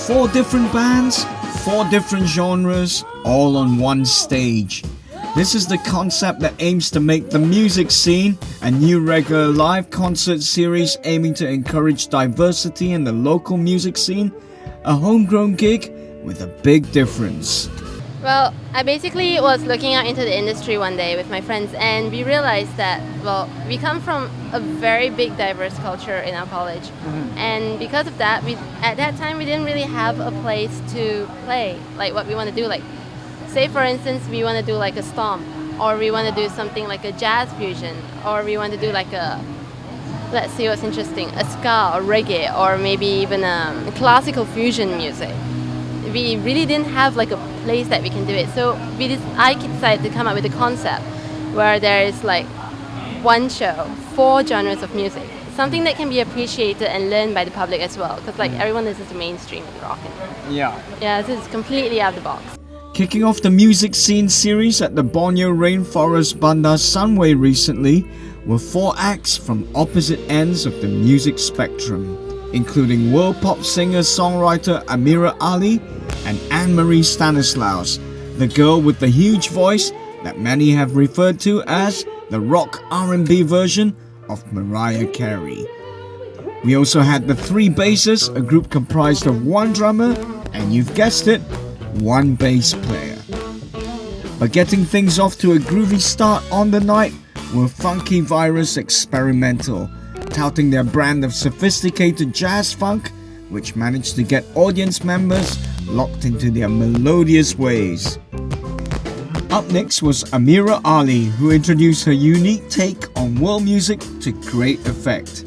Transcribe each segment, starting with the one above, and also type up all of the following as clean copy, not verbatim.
4 different bands, 4 different genres, all on one stage. This is the concept that aims to make the music scene a new regular live concert series aiming to encourage diversity in the local music scene, a homegrown gig with a big difference. Well, I basically was looking out into the industry one day with my friends, and we realized that, well, we come from a very big diverse culture in our college. And because of that, at that time we didn't really have a place to play like what we want to do. Like, say for instance, we want to do like a stomp, or we want to do something like a jazz fusion, or we want to do like a, let's see what's interesting, a ska or reggae, or maybe even classical fusion music. We really didn't have like a place that we can do it. So I decided to come up with a concept where there is like one show, 4 genres of music, something that can be appreciated and learned by the public as well. Because like everyone listens to mainstream and rock. Yeah, this is completely out of the box. Kicking off the music scene series at the Borneo Rainforest Bandar Sunway recently were 4 acts from opposite ends of the music spectrum, including world pop singer-songwriter Amira Ali and Anne-Marie Stanislaus, the girl with the huge voice that many have referred to as the rock R&B version of Mariah Carey. We also had the 3 Bassers, a group comprised of 1 drummer and, you've guessed it, 1 bass player. But getting things off to a groovy start on the night were Funky Virus Experimental, touting their brand of sophisticated jazz funk, which managed to get audience members locked into their melodious ways. Up next was Amira Ali, who introduced her unique take on world music to great effect.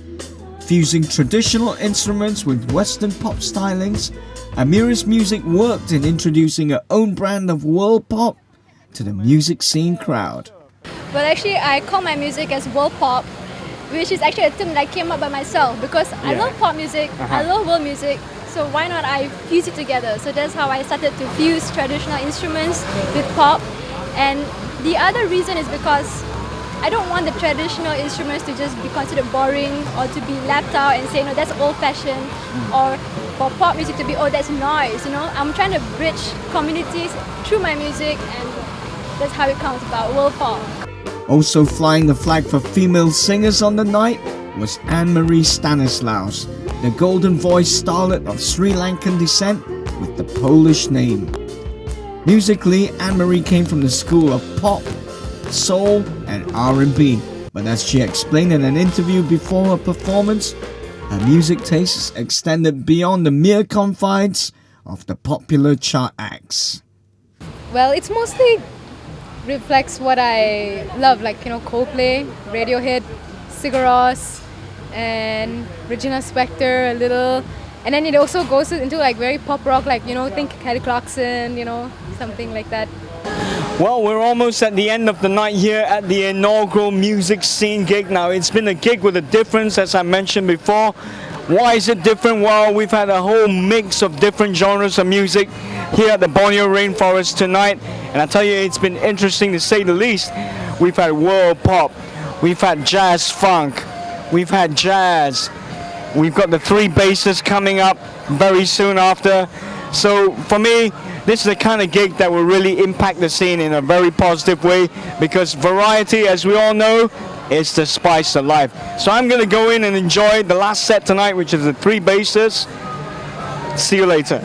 Fusing traditional instruments with Western pop stylings, Amira's music worked in introducing her own brand of world pop to the music scene crowd. Well, actually, I call my music as world pop, which is actually a term that I came up by myself because I love pop music, I love world music, so why not I fuse it together? So that's how I started to fuse traditional instruments with pop. And the other reason is because I don't want the traditional instruments to just be considered boring or to be lapped out and say, no, that's old-fashioned, or for pop music to be, oh, that's noise, you know. I'm trying to bridge communities through my music, and that's how it comes about, world pop. Also flying the flag for female singers on the night was Anne-Marie Stanislaus, the golden voiced starlet of Sri Lankan descent with the Polish name. Musically, Anne-Marie came from the school of pop, soul and R&B, but as she explained in an interview before her performance, her music tastes extended beyond the mere confines of the popular chart acts. Well, it's mostly reflects what I love, like, you know, Coldplay, Radiohead, Sigur Rós, and Regina Spektor a little, and then it also goes into like very pop rock, like, you know, think Kelly Clarkson, you know, something like that. Well, we're almost at the end of the night here at the inaugural music scene gig. Now, it's been a gig with a difference, as I mentioned before. Why is it different? Well, we've had a whole mix of different genres of music here at the Borneo Rainforest tonight, and I tell you, it's been interesting to say the least. We've had world pop, we've had jazz funk, we've had jazz, we've got the 3 Bassers coming up very soon after. So for me, this is the kind of gig that will really impact the scene in a very positive way, because variety, as we all know, is the spice of life. So I'm going to go in and enjoy the last set tonight, which is the 3 Bassers. See you later.